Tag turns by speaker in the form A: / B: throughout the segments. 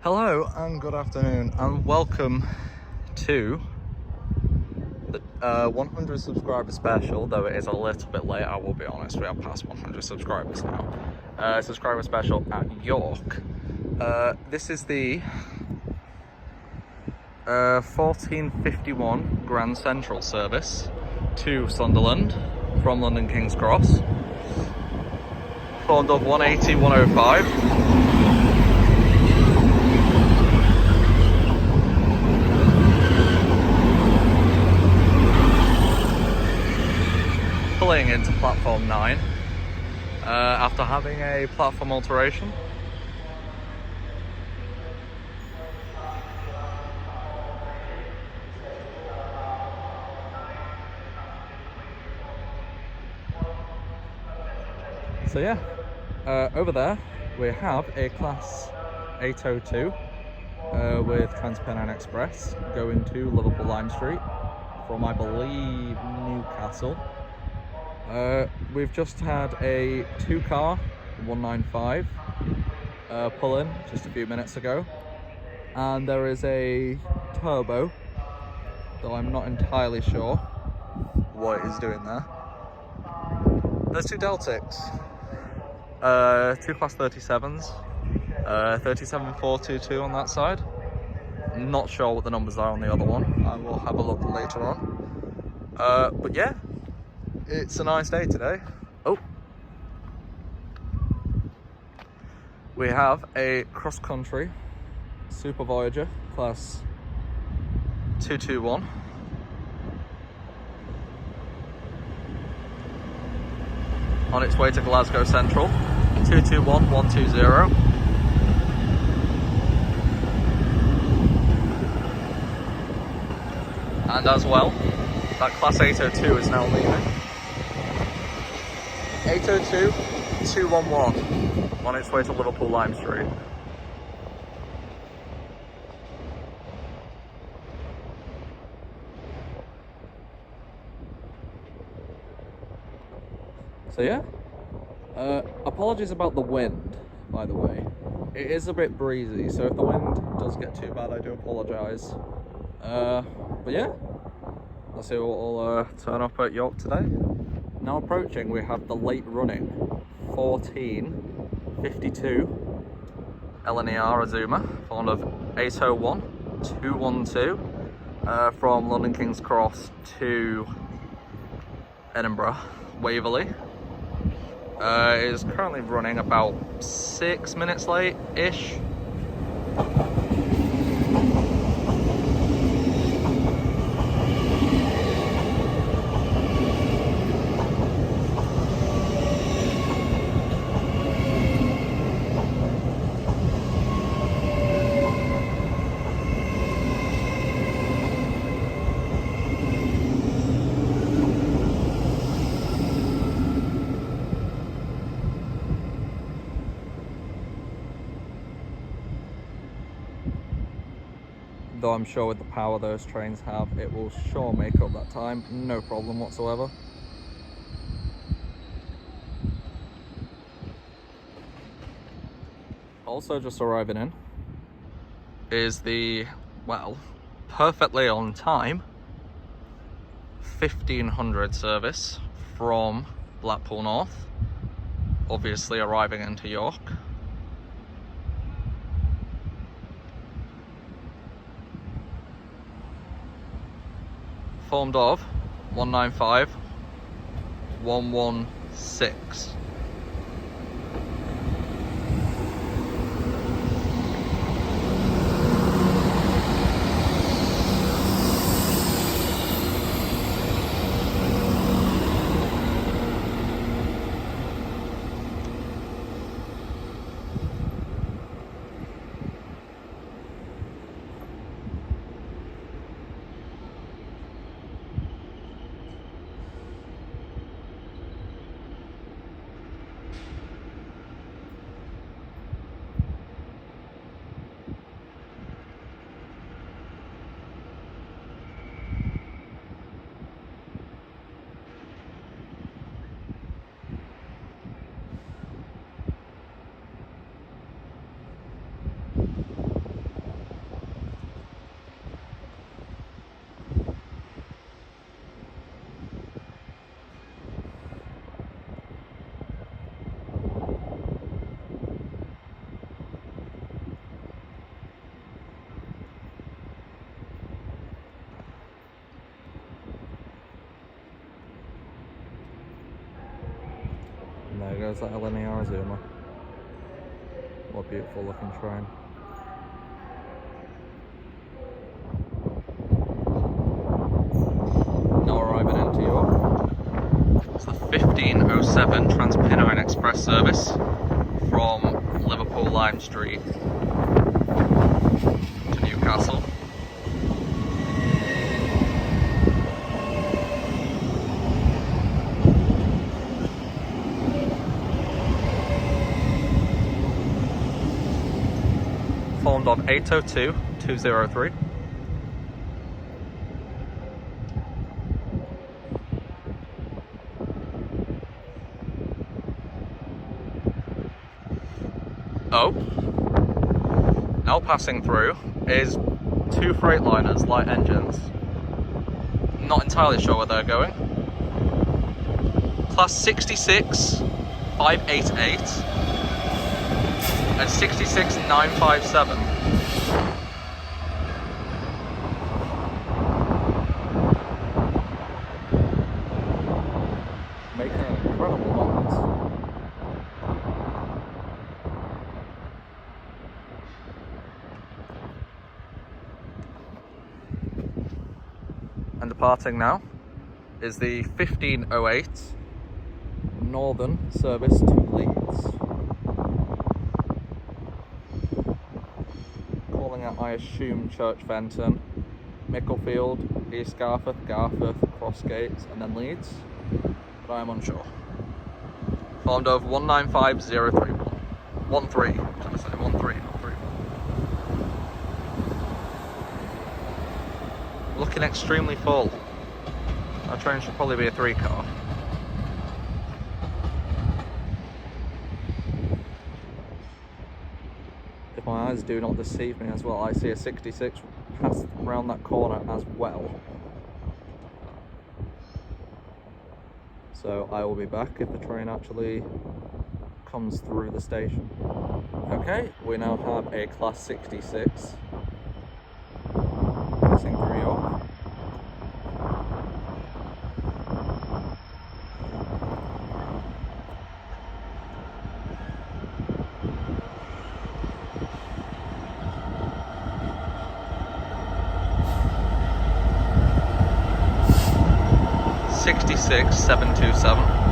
A: Hello and good afternoon and welcome to the 100 subscriber special, though it is a little bit late, I will be honest. We are past 100 subscribers now. Subscriber special at York. This is the 1451 Grand Central service to Sunderland from London King's Cross. Formed of 180, 105. Pulling into platform 9 after having a platform alteration. So yeah, over there we have a class 802 with Transpennine Express going to Liverpool Lime Street from, I believe, Newcastle. We've just had a 2-car 195 pull in just a few minutes ago, and there is a turbo, though I'm not entirely sure what it is doing there. There's 2 Deltics, 2 class 37s, 37422 on that side. I'm not sure what the numbers are on the other one. I will have a look later on. But yeah, it's a nice day today. Oh, we have a cross-country Super Voyager class 221 on its way to Glasgow Central. 221 120. And as well, that class 802 is now leaving. 802 211 on its way to Liverpool Lime Street. So yeah, apologies about the wind, by the way. It is a bit breezy, so if the wind does get too bad, I do apologise. But yeah, let's see what will turn up at York today. Now approaching, we have the late running 1452 LNER Azuma, fond of 801 212 from London King's Cross to Edinburgh Waverley. It is currently running about 6 minutes late-ish. Though I'm sure with the power those trains have, it will sure make up that time, no problem whatsoever. Also just arriving in is the, well, perfectly on time 1500 service from Blackpool North, obviously arriving into York. Formed of 195 116. is that LNER zoomer? What a beautiful looking train. Now arriving into York. It's the 1507 Transpennine Express service from Liverpool Lime Street to Newcastle. Formed on 802-203. Oh, now passing through is two Freightliners, light engines. Not entirely sure where they're going. Class 66 588 and 66 957. Making an incredible noise. And departing now is the 1508 Northern service to Leeds. Calling out, I assume, Church Fenton, Micklefield, East Garforth, Garforth, Crossgates, and then Leeds, but I am unsure. Formed of 195031. 13, should I say 13, not 3. Looking extremely full. Our train should probably be a 3-car. If my eyes do not deceive me as well, I see a 66 pass around that corner as well. So I will be back if the train actually comes through the station. Okay, we now have a class 66 passing through York. '66 727.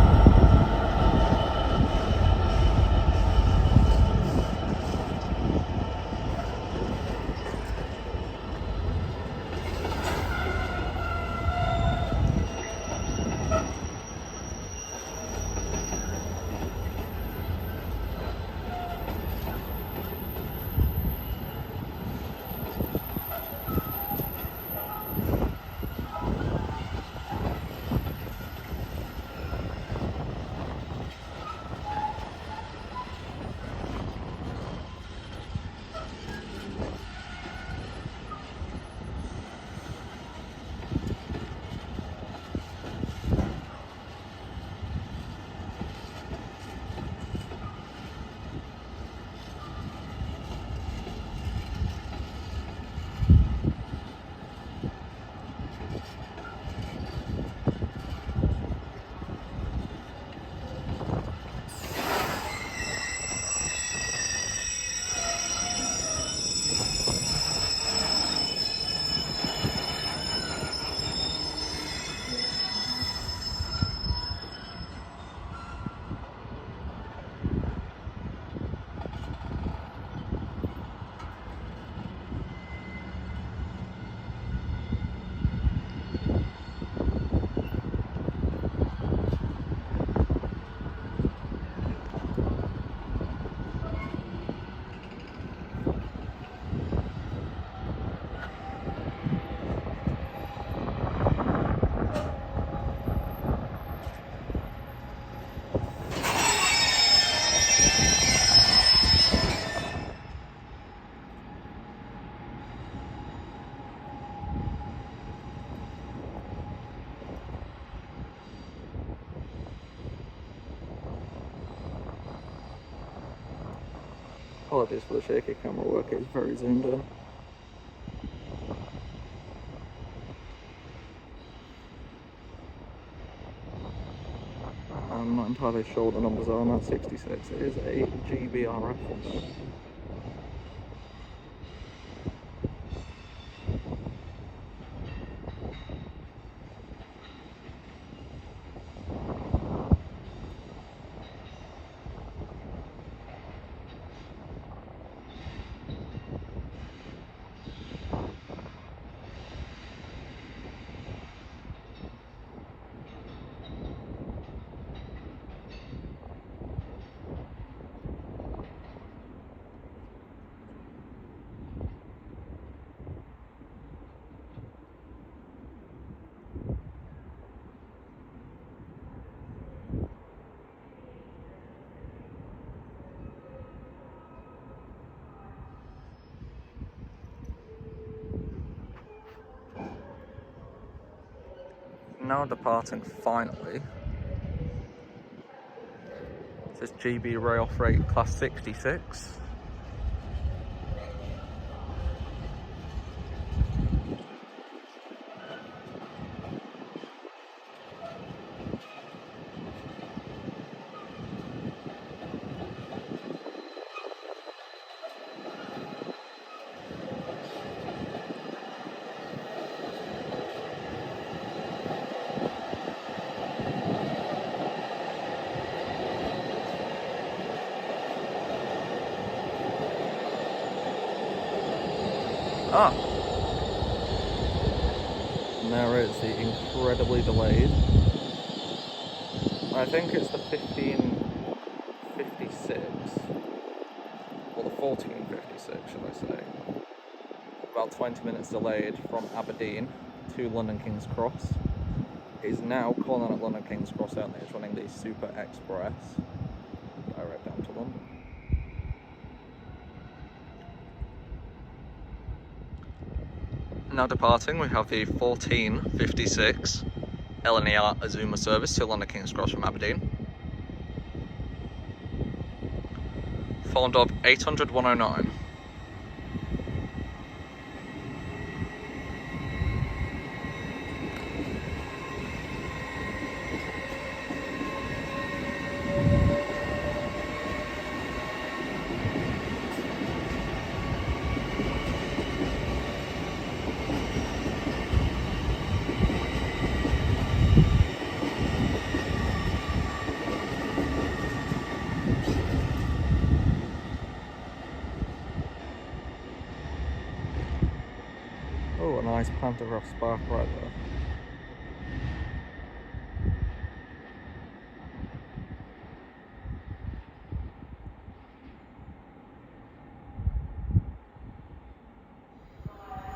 A: Apologies for the shaky camera work, it's very zoomed in. I'm not entirely how they show the numbers are on that 66. It is a GBRF window. Now departing finally. This is GB Rail Freight Class 66. Ah! And there it is, the incredibly delayed. I think it's the 1556, or the 1456 should I say. About 20 minutes delayed from Aberdeen to London King's Cross. It is now calling at London King's Cross only. It's running the Super Express direct down to London. Now departing, we have the 1456 LNER Azuma service to London King's Cross from Aberdeen. Formed of 800-109. Oh, a nice pantograph spark right there.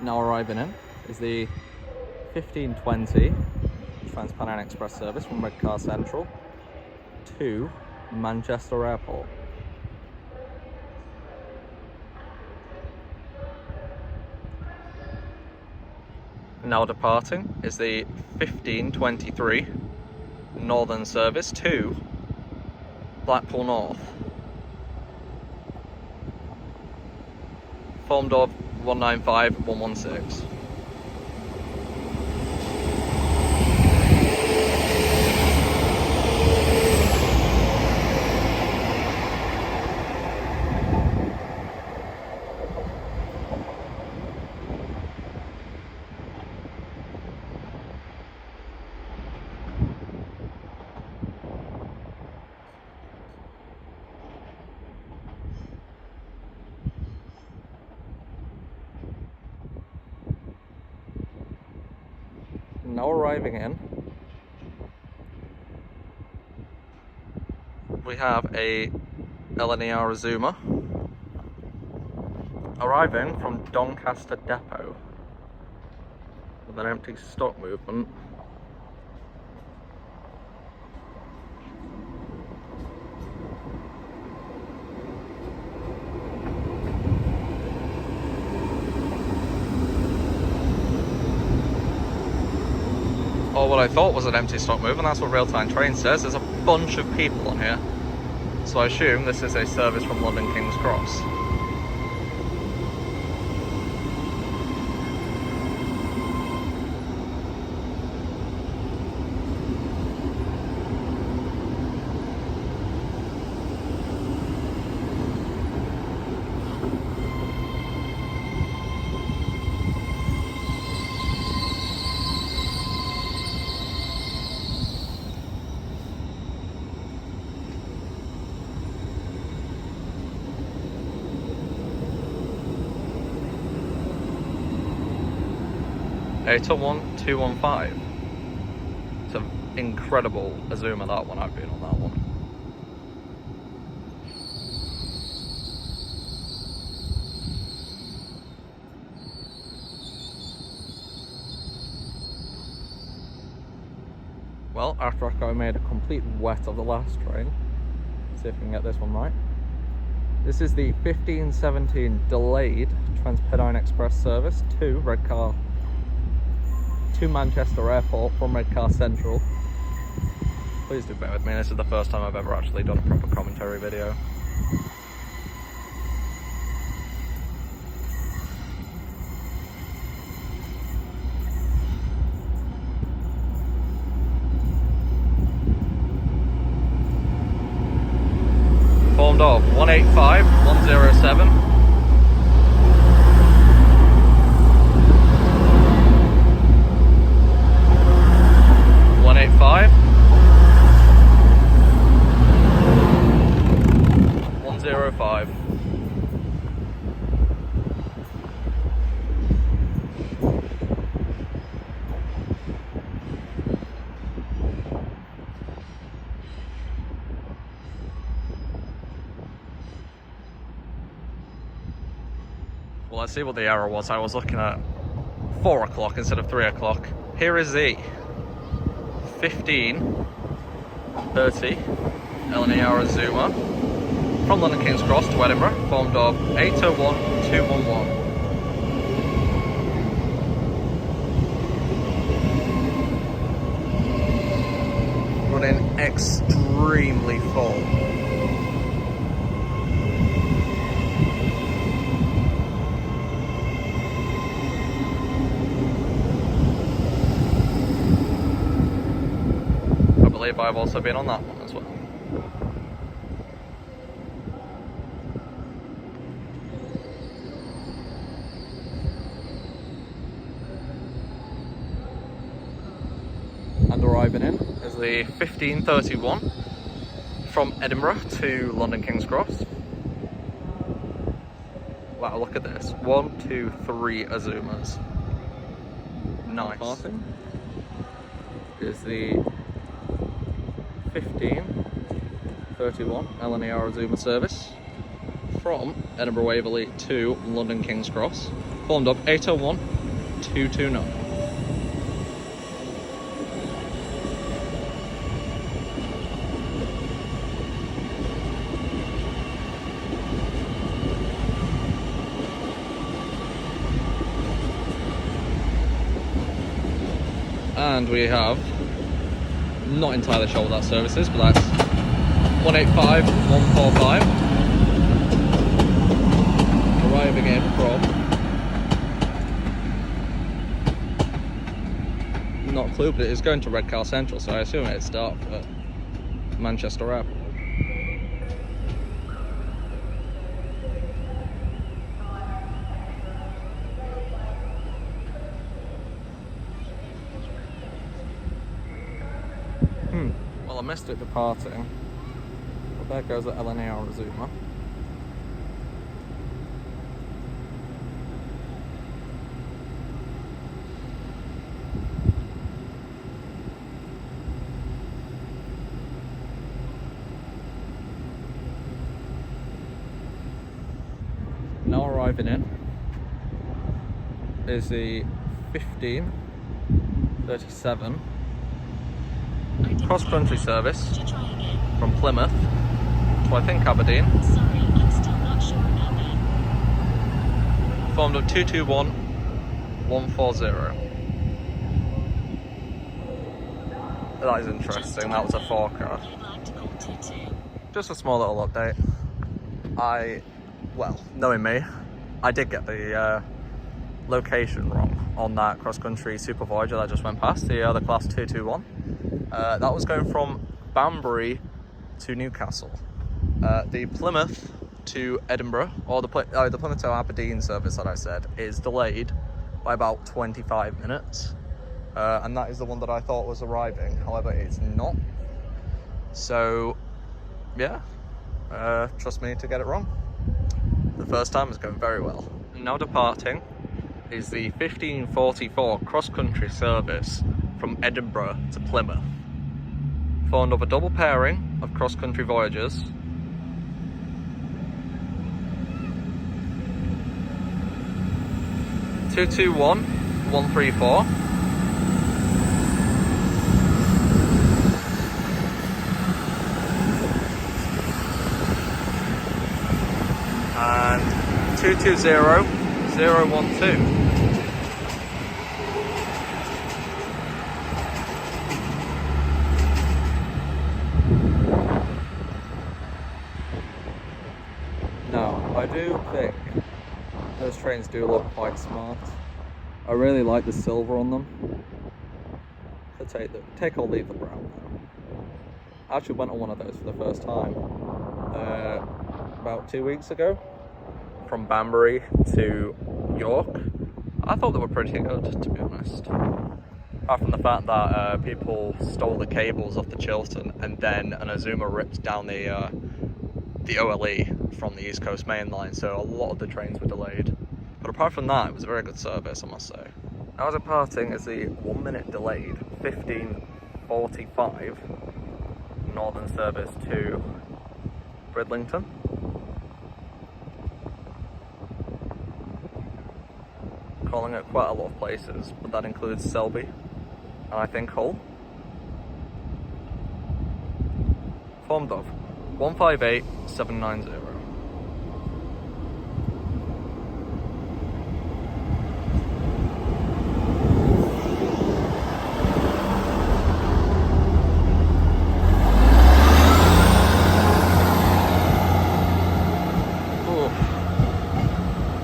A: Now arriving in is the 1520 Trans-Pennine Express service from Redcar Central to Manchester Airport. Now departing is the 1523 Northern service to Blackpool North. Formed of 195-116. Now arriving in, we have a LNER Azuma arriving from Doncaster Depot with an empty stock movement. Or what I thought was an empty stock move, and that's what real-time train says. There's a bunch of people on here, so I assume this is a service from London King's Cross. 801 215. It's an incredible Azuma, that one. I've been on that one. Well, after I made a complete wet of the last train, let's see if we can get this one right. This is the 1517 delayed Transpennine Express service to Manchester Airport from Redcar Central. Please do bear with me, this is the first time I've ever actually done a proper commentary video. Formed of 185, 107. 185. 105. Well, let's see what the error was. I was looking at 4 o'clock instead of 3 o'clock. Here is the 1530 LNER Azuma from London King's Cross to Edinburgh, formed of 801 211. Running extremely full. I believe I've also been on that one as well. And arriving in is the 1531 from Edinburgh to London King's Cross. Wow, look at this. 1, 2, 3 Azumas. Nice. Passing is the 1531 LNER Azuma service from Edinburgh Waverley to London King's Cross, formed of 801 229. And we have, not entirely sure what that service is, but that's 185 145 arriving in from, not a clue, but it is going to Redcar Central, so I assume it stopped at Manchester Airport. Well, I missed it departing, but there goes the LNER Azuma. Now arriving in is the 1537 cross-country service from Plymouth to, I think, Aberdeen.
B: Sorry, I'm still not sure about that.
A: Formed of 221 140. That is interesting. That was a forecast. Just a small little update. Well, knowing me, I did get the location wrong on that cross-country Super Voyager that just went past, the class 221. That was going from Banbury to Newcastle. The Plymouth to Edinburgh, or the Plymouth to Aberdeen service that I said, is delayed by about 25 minutes. And that is the one that I thought was arriving. However, it's not. So, yeah, trust me to get it wrong. The first time is going very well. Now departing is the 1544 cross-country service from Edinburgh to Plymouth. Formed of a double pairing of cross-country voyages. (221-134). And 220-012. Now, I do think those trains do look quite smart. I really like the silver on them. I'll take or leave the brown though. I actually went on one of those for the first time about 2 weeks ago, from Banbury to York. I thought they were pretty good, to be honest. Apart from the fact that people stole the cables off the Chiltern, and then an Azuma ripped down the OLE from the East Coast Mainline, so a lot of the trains were delayed. But apart from that, it was a very good service, I must say. Now departing is the 1 minute delayed 1545 northern service to Bridlington. Calling at quite a lot of places, but that includes Selby and I think Hull. Formed of 158790.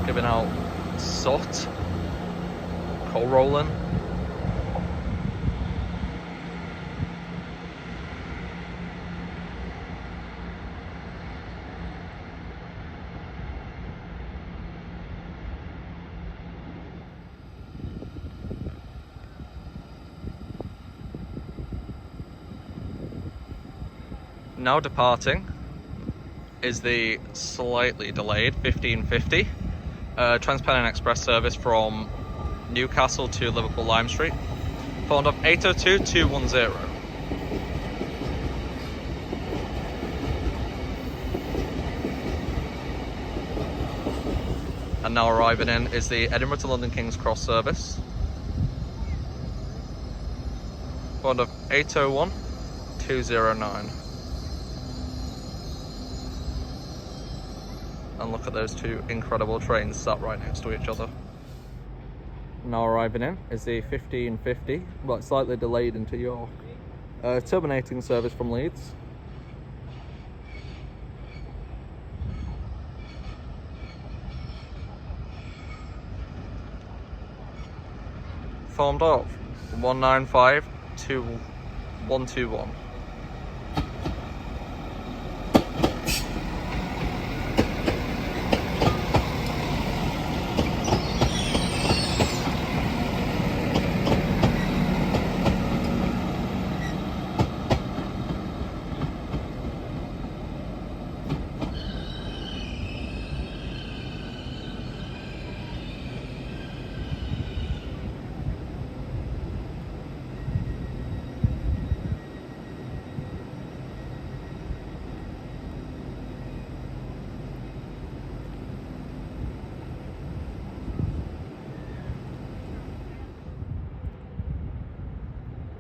A: Giving out sot, coal rolling. Now departing is the slightly delayed 1550 Transpennine Express service from Newcastle to Liverpool Lime Street, formed of 802-210. And now arriving in is the Edinburgh to London King's Cross service, formed of 801-209. And look at those two incredible trains sat right next to each other. Now arriving in is the 1550, but slightly delayed into York. Terminating service from Leeds. Formed of 195-121.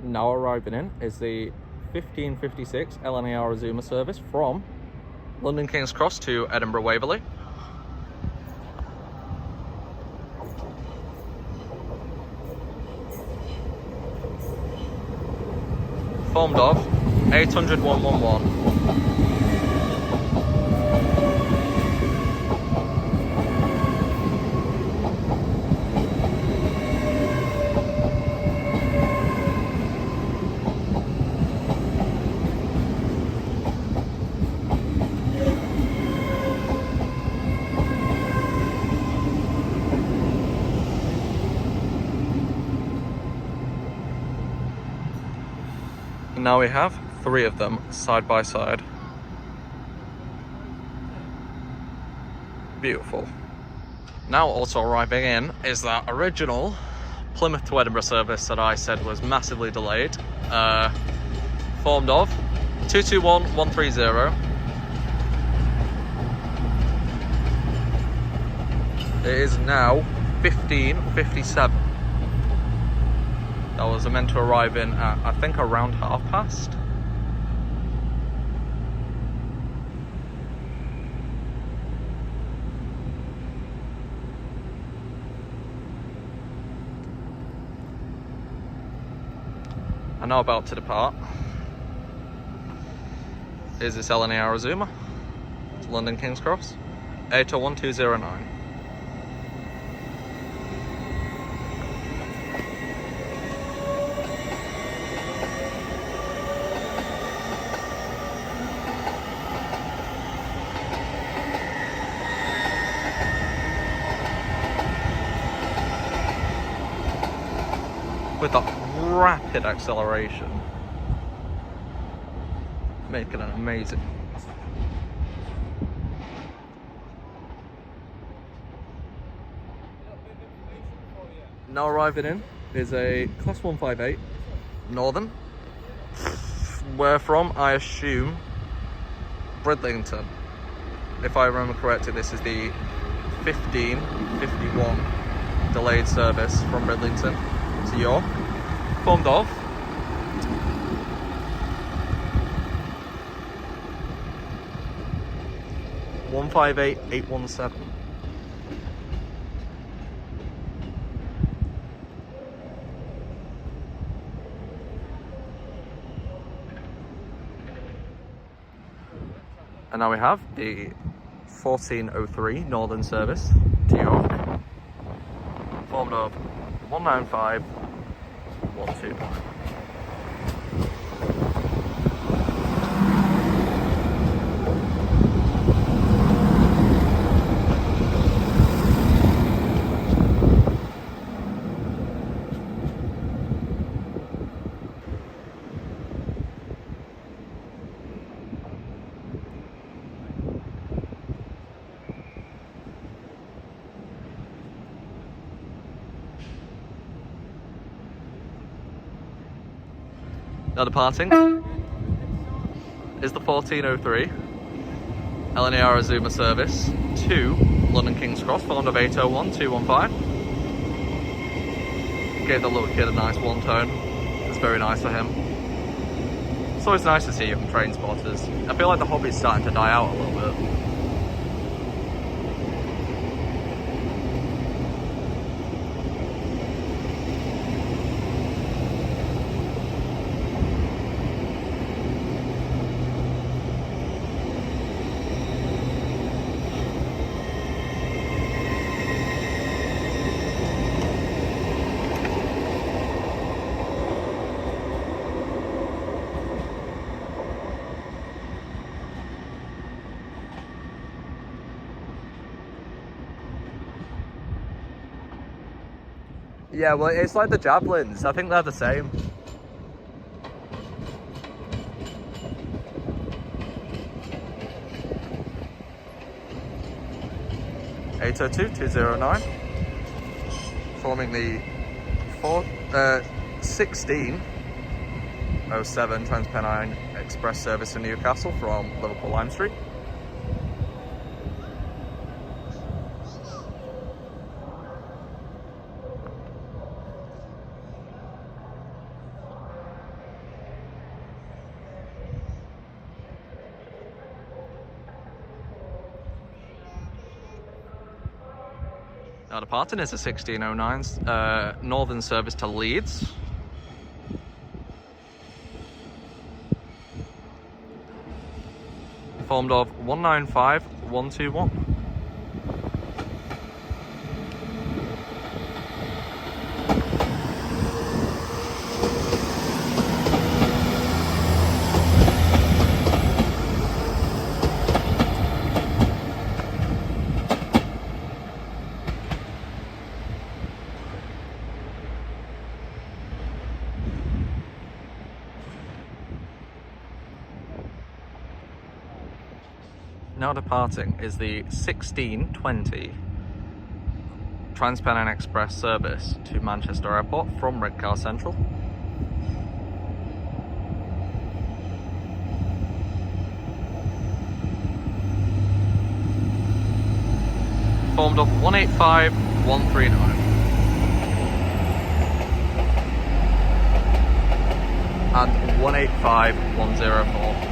A: Now arriving in is the 1556 LNER Azuma service from London King's Cross to Edinburgh Waverley. Formed of 800-111. Now we have 3 of them side by side. Beautiful. Now also arriving in is that original Plymouth to Edinburgh service that I said was massively delayed, formed of 221130. It is now 15:57. That was meant to arrive in at, I think, around past. And now about to depart is this LNER Azuma to London King's Cross, 801209. With that rapid acceleration, making it amazing. Now arriving in is a Class 158 Northern. Where from? I assume Bridlington. If I remember correctly, this is the 15:51 delayed service from Bridlington to York, formed of 158817. And now we have the 1403 Northern service to York, formed of 19512. Now departing is the 1403 LNER Azuma service to London King's Cross, formed of 801215. Gave the little kid a nice one tone. It's very nice for him. It's always nice to see young train spotters. I feel like the hobby's starting to die out a little bit. Yeah, well, it's like the javelins. I think they're the same. (802-209), forming the 1607 Transpennine Express service to Newcastle from Liverpool Lime Street. Now departing is a 1609 Northern service to Leeds. Formed of 195121. Now departing is the 1620 Trans-Pennine Express service to Manchester Airport from Redcar Central. Formed of 185139 and 185104.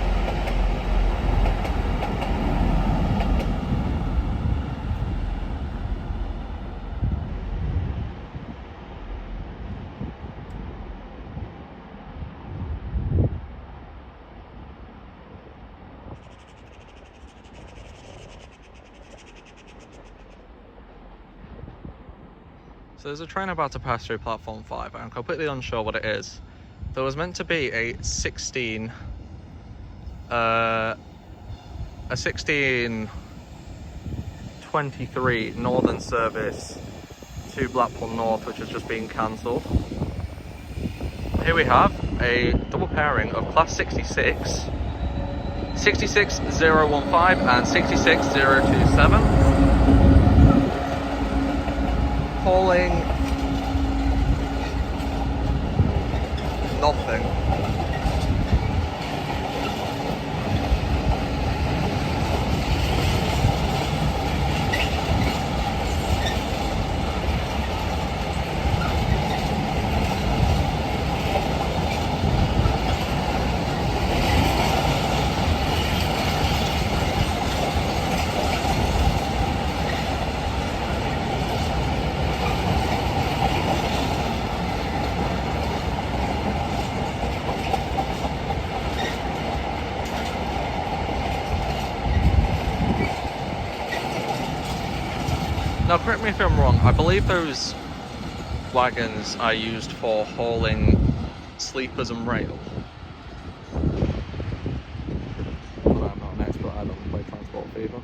A: So there's a train about to pass through platform 5. I'm completely unsure what it is. There was meant to be a 1623 northern service to Blackpool North, which has just been cancelled. Here we have a double pairing of Class 66, 66015 and 66027. Hauling nothing. Now, correct me if I'm wrong, I believe those wagons are used for hauling sleepers and rail. But I'm not an expert, I don't play transport either.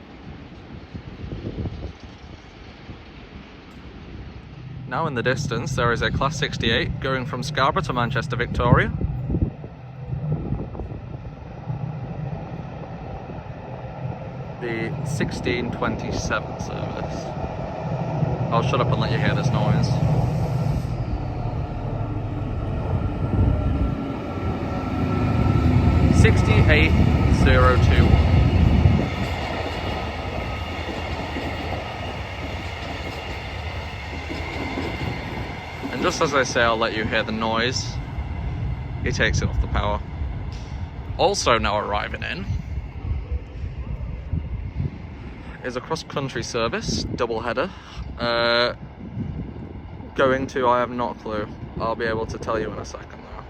A: Now in the distance there is a Class 68 going from Scarborough to Manchester Victoria. The 1627 service. I'll shut up and let you hear this noise. (6802). And just as I say, I'll let you hear the noise. He takes it off the power. Also now arriving in is a cross-country service, double header, going to, I have not a clue. I'll be able to tell you in a second though.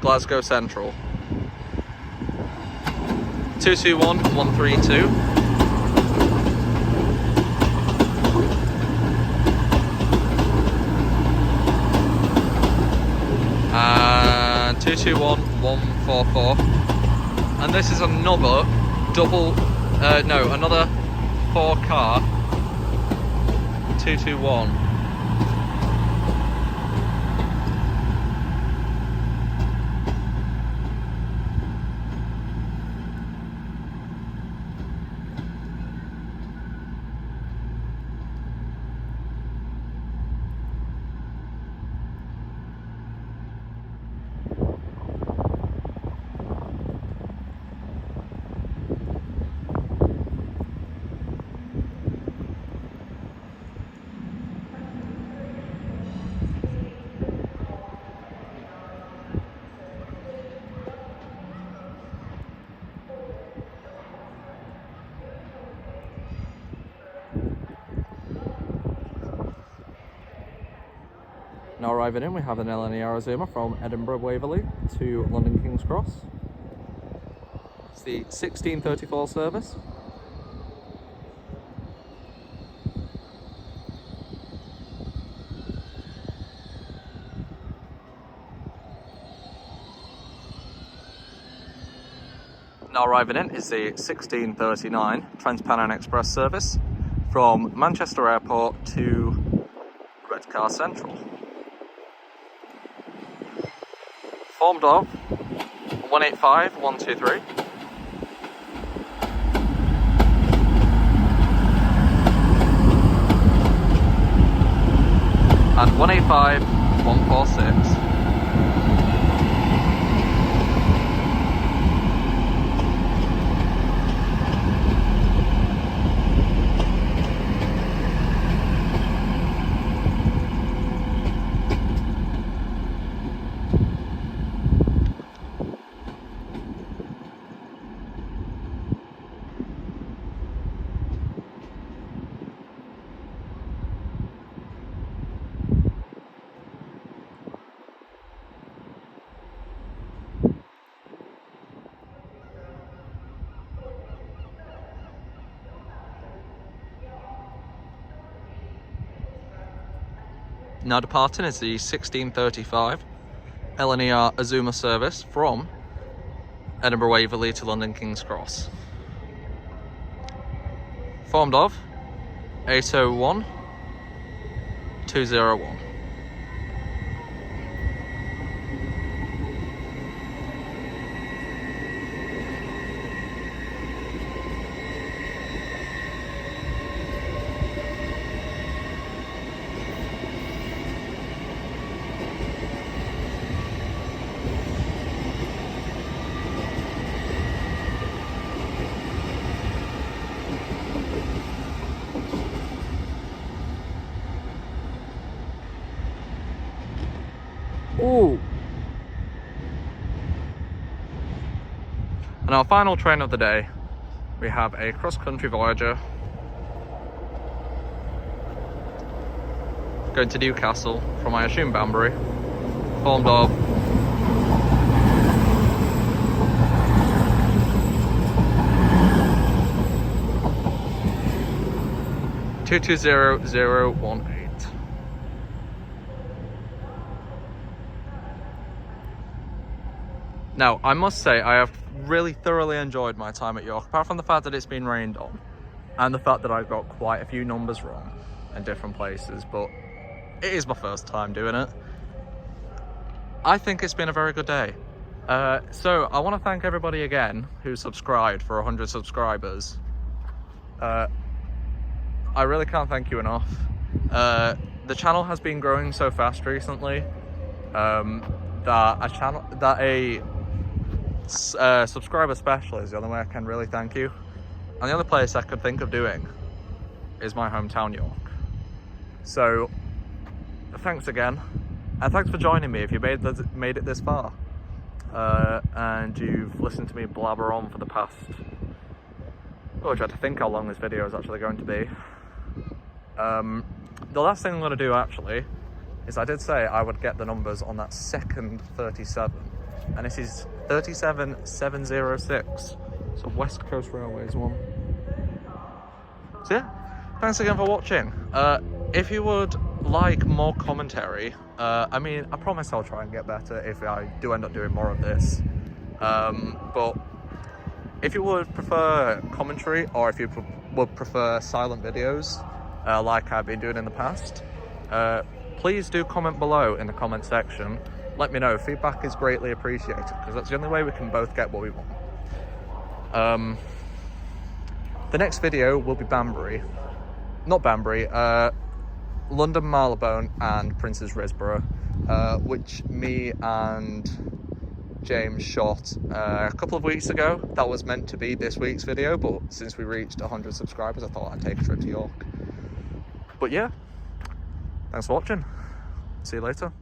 A: Glasgow Central. 221132. And 221144. And this is another another 4-car 221. Now arriving in, we have an LNER Zoomer from Edinburgh Waverley to London King's Cross. It's the 1634 service. Now arriving in is the 1639 Trans-Pennine Express service from Manchester Airport to Redcar Central. Formed of 185123 and 185, 146. Now departing is the 1635 LNER Azuma service from Edinburgh Waverley to London King's Cross. Formed of 801 201. Ooh. And our final train of the day, we have a cross-country Voyager going to Newcastle from, I assume, Banbury, formed of 220018. Now, I must say, I have really thoroughly enjoyed my time at York, apart from the fact that it's been rained on, and the fact that I got quite a few numbers wrong in different places, but it is my first time doing it. I think it's been a very good day. So, I want to thank everybody again who subscribed for 100 subscribers. I really can't thank you enough. The channel has been growing so fast recently that a subscriber special is the only way I can really thank you. And the other place I could think of doing is my hometown, York. So thanks again, and thanks for joining me if you made it this far, and you've listened to me blabber on for the past, I tried to think how long this video is actually going to be. The last thing I'm going to do actually is, I did say I would get the numbers on that second 37, and this is 37706, so West Coast Railways one. So yeah, thanks again for watching. If you would like more commentary, I mean, I promise I'll try and get better if I do end up doing more of this, but if you would prefer commentary, or if you would prefer silent videos like I've been doing in the past, please do comment below in the comment section. Let me know. Feedback is greatly appreciated, because that's the only way we can both get what we want. The next video will be Banbury. Not Banbury, London Marylebone and Prince's Risborough, which me and James shot a couple of weeks ago. That was meant to be this week's video, but since we reached 100 subscribers, I thought I'd take a trip to York. But yeah, thanks for watching. See you later.